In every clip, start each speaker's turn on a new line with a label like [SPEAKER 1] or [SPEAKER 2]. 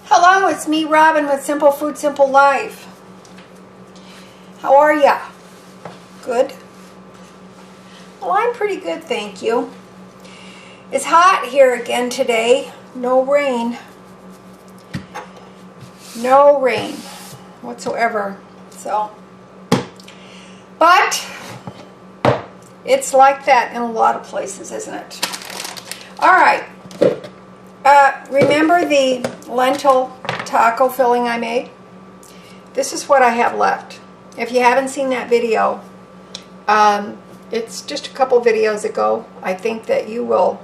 [SPEAKER 1] Hello, it's me, Robin, with Simple Food, Simple Life. How are ya? Good? Well, I'm pretty good, thank you. It's hot here again today. No rain. No rain whatsoever. But it's like that in a lot of places, isn't it? All right. Remember the lentil taco filling I made? This is what I have left. If you haven't seen that video, it's just a couple videos ago. I think that you will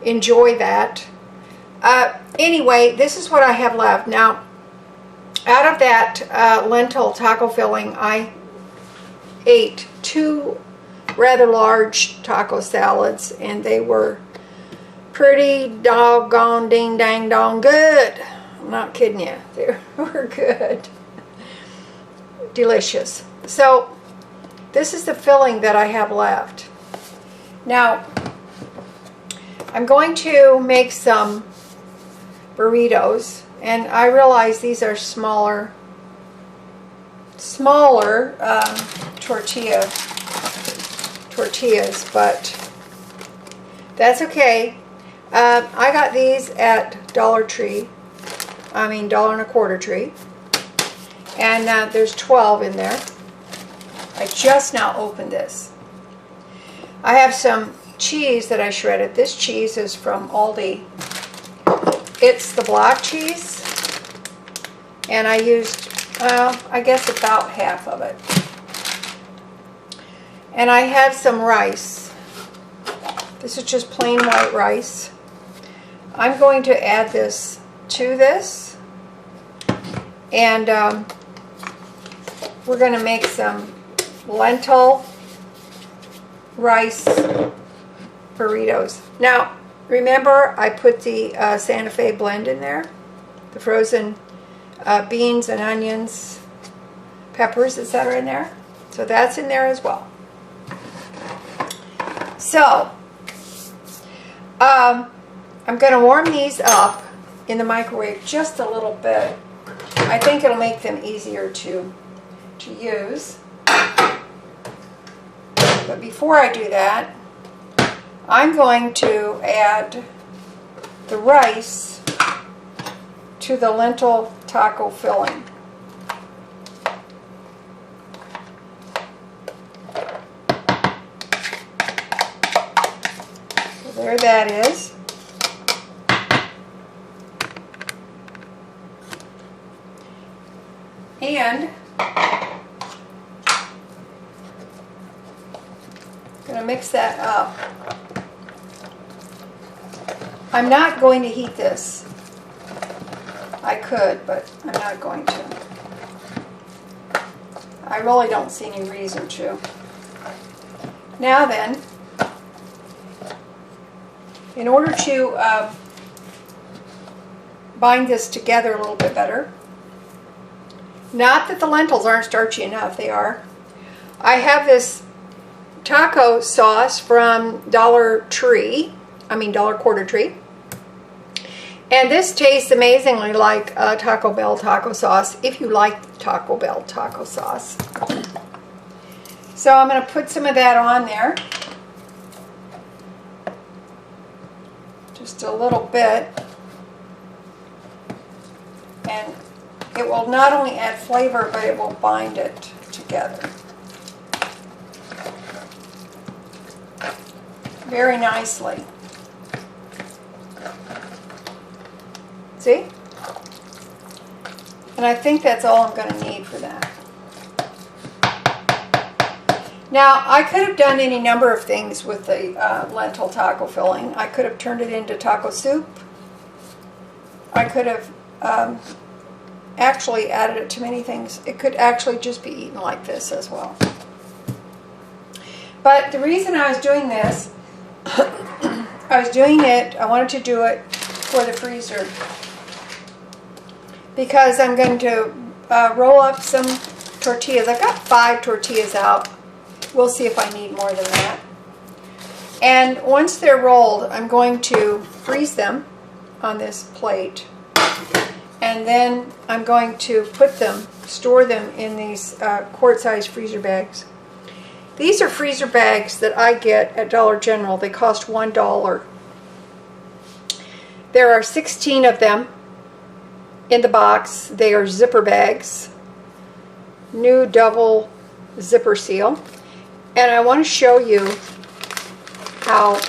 [SPEAKER 1] enjoy that. Anyway, this is what I have left. Now, out of that lentil taco filling, I ate 2 rather large taco salads, and they were pretty doggone ding dang dong good. I'm not kidding you. They were good. Delicious. So this is the filling that I have left. Now I'm going to make some burritos, and I realize these are smaller tortillas, but that's okay. I got these at Dollar Tree. I mean $1.25 Tree, and there's 12 in there. I just now opened this. I have some cheese that I shredded. This cheese is from Aldi. It's the block cheese, and I used I guess about half of it. And I have some rice. This is just plain white rice. I'm going to add this to this, and we're going to make some lentil rice burritos. Now, remember I put the Santa Fe blend in there, the frozen beans and onions, peppers, etc. in there. So that's in there as well. So, I'm going to warm these up in the microwave just a little bit. I think it'll make them easier to use. But before I do that, I'm going to add the rice to the lentil taco filling. So there that is. And I'm going to mix that up. I'm not going to heat this. I could, but I'm not going to. I really don't see any reason to. Now then, in order to bind this together a little bit better, not that the lentils aren't starchy enough, they are. I have this taco sauce from Dollar Tree, $1.25 Tree. And this tastes amazingly like Taco Bell taco sauce, if you like Taco Bell taco sauce. So I'm going to put some of that on there. Just a little bit. And it will not only add flavor, but it will bind it together very nicely. See? And I think that's all I'm going to need for that. Now, I could have done any number of things with the lentil taco filling. I could have turned it into taco soup. I could have actually added it to many things. It could actually just be eaten like this as well. But the reason I was doing this, I wanted to do it for the freezer, because I'm going to roll up some tortillas. I've got 5 tortillas out. We'll see if I need more than that. And once they're rolled, I'm going to freeze them on this plate. And then I'm going to store them in these quart-sized freezer bags. These are freezer bags that I get at Dollar General. They cost $1. There are 16 of them in the box. They are zipper bags. New double zipper seal. And I want to show you how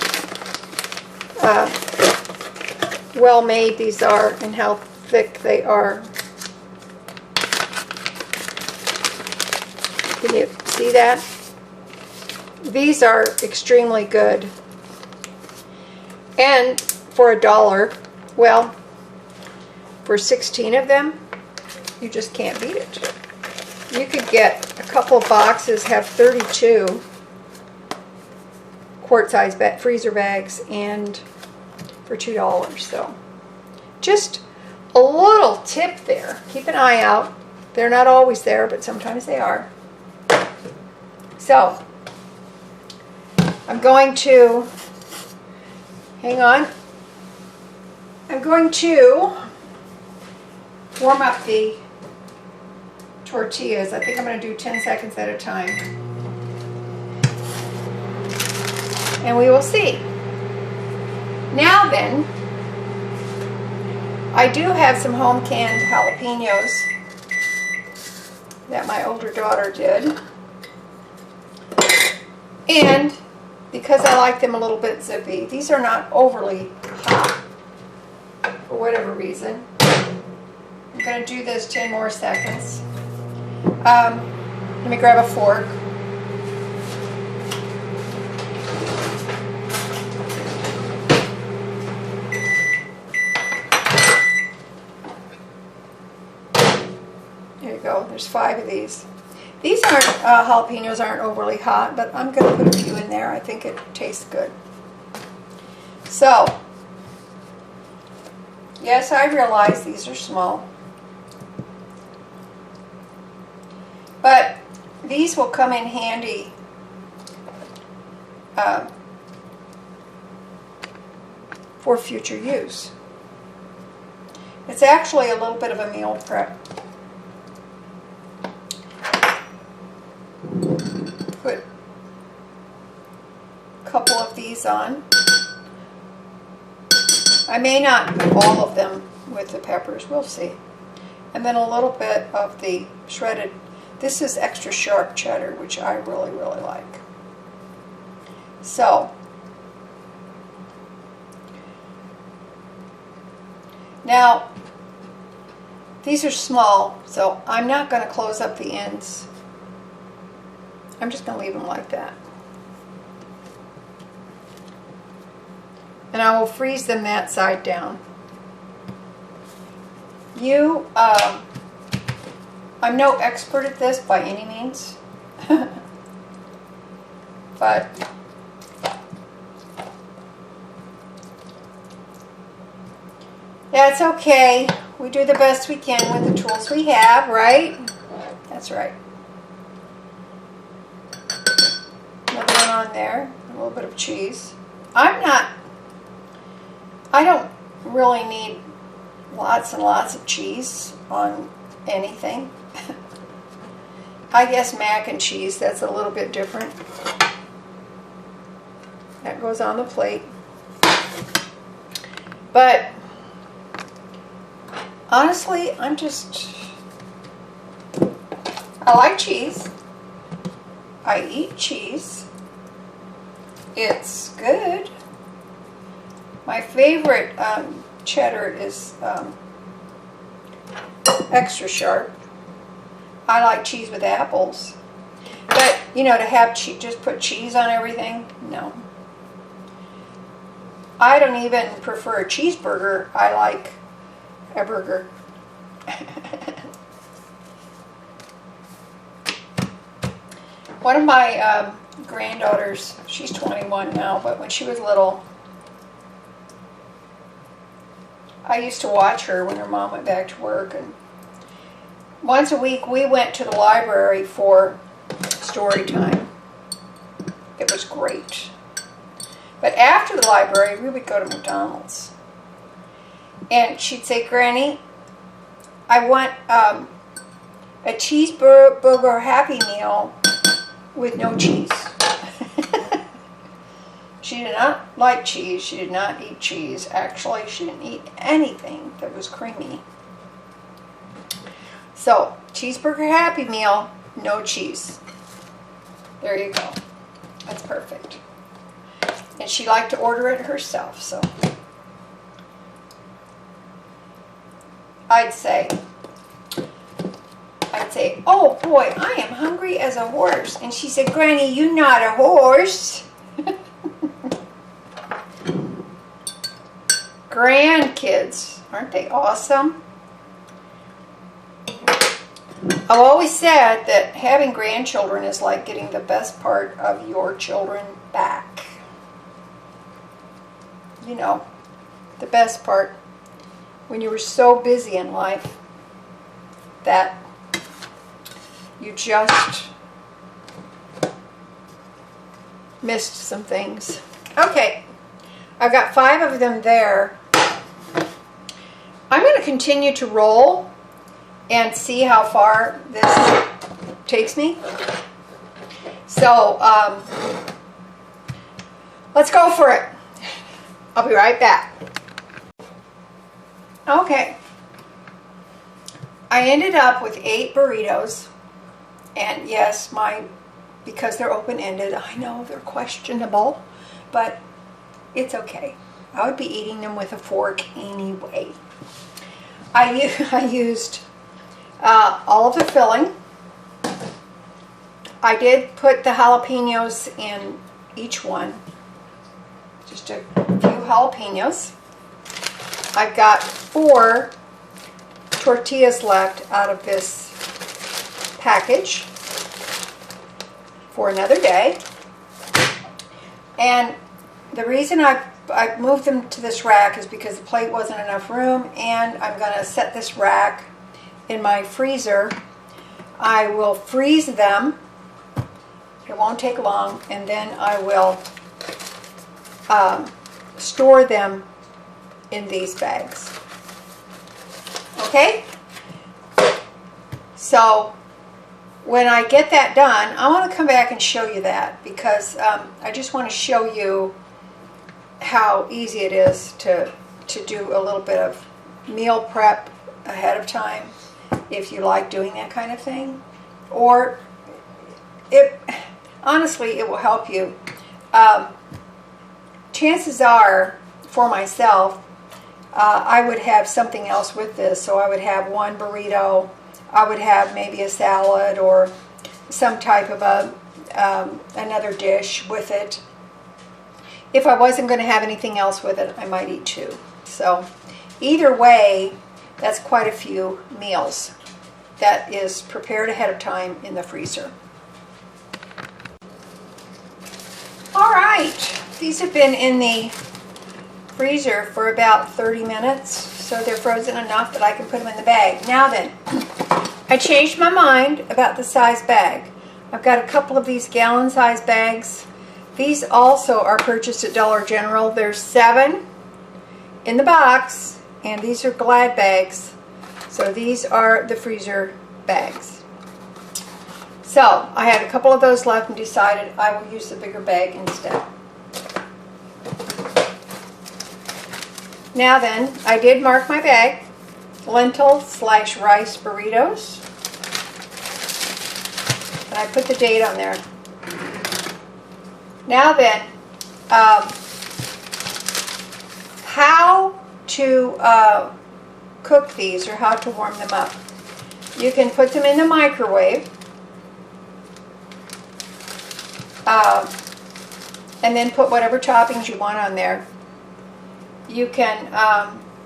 [SPEAKER 1] well made these are and how thick they are. Can you see that? These are extremely good. And for $1, well, for 16 of them, you just can't beat it. You could get a couple of boxes, have 32 quart-size freezer bags, and for $2. So just a little tip there. Keep an eye out. They're not always there, but sometimes they are. So I'm going to, hang on, I'm going to warm up the tortillas. I think I'm going to do 10 seconds at a time. And we will see. Now then, I do have some home canned jalapenos that my older daughter did. And because I like them a little bit zippy, these are not overly hot for whatever reason. I'm going to do this 10 more seconds. Let me grab a fork. There you go. There's 5 of these. These aren't jalapenos aren't overly hot, but I'm going to put a few in there. I think it tastes good. So, yes, I realize these are small, but these will come in handy for future use. It's actually a little bit of a meal prep. Put a couple of these on. I may not put all of them with the peppers, we'll see. And then a little bit of the shredded, this is extra sharp cheddar, which I really, really like. So, now, these are small, so I'm not going to close up the ends. I'm just going to leave them like that. And I will freeze them that side down. I'm no expert at this by any means, but that's okay. We do the best we can with the tools we have, right? That's right. Another one on there, a little bit of cheese. I don't really need lots and lots of cheese on anything. I guess mac and cheese, that's a little bit different. That goes on the plate. But honestly, I like cheese. I eat cheese. It's good. My favorite cheddar is extra sharp. I like cheese with apples. But, you know, to have just put cheese on everything, no. I don't even prefer a cheeseburger. I like a burger. One of my granddaughters, she's 21 now, but when she was little, I used to watch her when her mom went back to work, and once a week we went to the library for story time. It was great. But after the library, we would go to McDonald's. And she'd say, Granny, I want a cheeseburger Happy Meal with no cheese. She did not like cheese. She did not eat cheese. Actually, she didn't eat anything that was creamy. So, cheeseburger Happy Meal, no cheese. There you go. That's perfect. And she liked to order it herself, so I'd say, oh boy, I am hungry as a horse. And she said, Granny, you're not a horse. Grandkids, aren't they awesome? I've always said that having grandchildren is like getting the best part of your children back. You know, the best part when you were so busy in life that you just missed some things. Okay, I've got 5 of them there. I'm going to continue to roll and see how far this takes me. So, let's go for it. I'll be right back. Okay. I ended up with 8 burritos. And yes, because they're open-ended, I know they're questionable, but it's okay. I would be eating them with a fork anyway. I used all of the filling. I did put the jalapenos in each one. Just a few jalapenos. I've got 4 tortillas left out of this package for another day. And the reason I moved them to this rack is because the plate wasn't enough room, and I'm going to set this rack in my freezer. I will freeze them. It won't take long, and then I will store them in these bags. Okay? So when I get that done, I want to come back and show you that, because I just want to show you how easy it is to do a little bit of meal prep ahead of time if you like doing that kind of thing. Or honestly, it will help you. Chances are, for myself, I would have something else with this. So I would have 1 burrito, I would have maybe a salad or some type of another dish with it. If I wasn't going to have anything else with it, I might eat 2. So either way, that's quite a few meals that is prepared ahead of time in the freezer. All right, these have been in the freezer for about 30 minutes, so they're frozen enough that I can put them in the bag. Now then, I changed my mind about the size bag. I've got a couple of these gallon size bags. These also are purchased at Dollar General. There's 7 in the box, and these are Glad bags. So these are the freezer bags. So I had a couple of those left and decided I will use the bigger bag instead. Now then, I did mark my bag, lentil/rice burritos, and I put the date on there. Now then, how to cook these, or how to warm them up. You can put them in the microwave, and then put whatever toppings you want on there. You can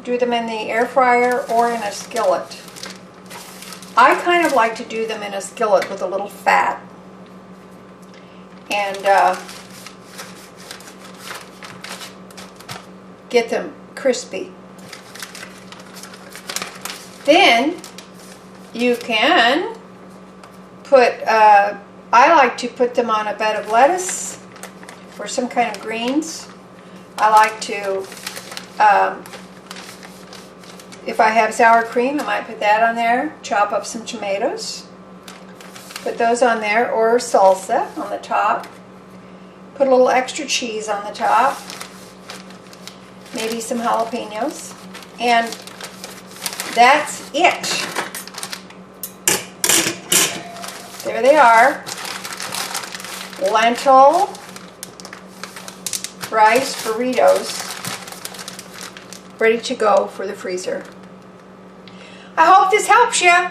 [SPEAKER 1] do them in the air fryer or in a skillet. I kind of like to do them in a skillet with a little fat, and get them crispy. Then you can put, I like to put them on a bed of lettuce or some kind of greens. I like to If I have sour cream, I might put that on there. Chop up some tomatoes. Put those on there, or salsa on the top. Put a little extra cheese on the top. Maybe some jalapenos. And that's it. There they are. Lentil rice burritos, ready to go for the freezer. I hope this helps you.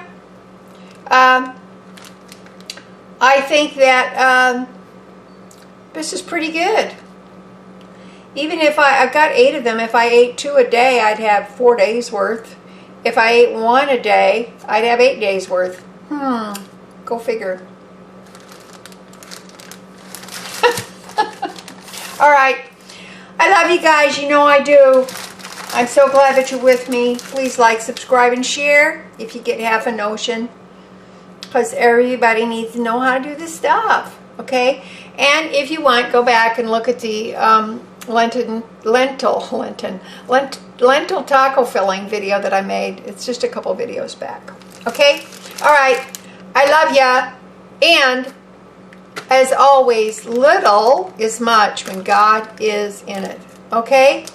[SPEAKER 1] I think that this is pretty good. Even if I've got 8 of them, if I ate 2 a day, I'd have 4 days worth. If I ate 1 a day, I'd have 8 days worth. Go figure. All right. I love you guys. You know I do. I'm so glad that you're with me. Please like, subscribe, and share if you get half a notion. Because everybody needs to know how to do this stuff. Okay? And if you want, go back and look at the lentil taco filling video that I made. It's just a couple videos back. Okay? All right. I love ya. And as always, little is much when God is in it. Okay?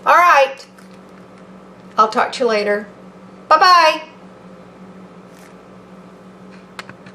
[SPEAKER 1] All right. I'll talk to you later. Bye-bye.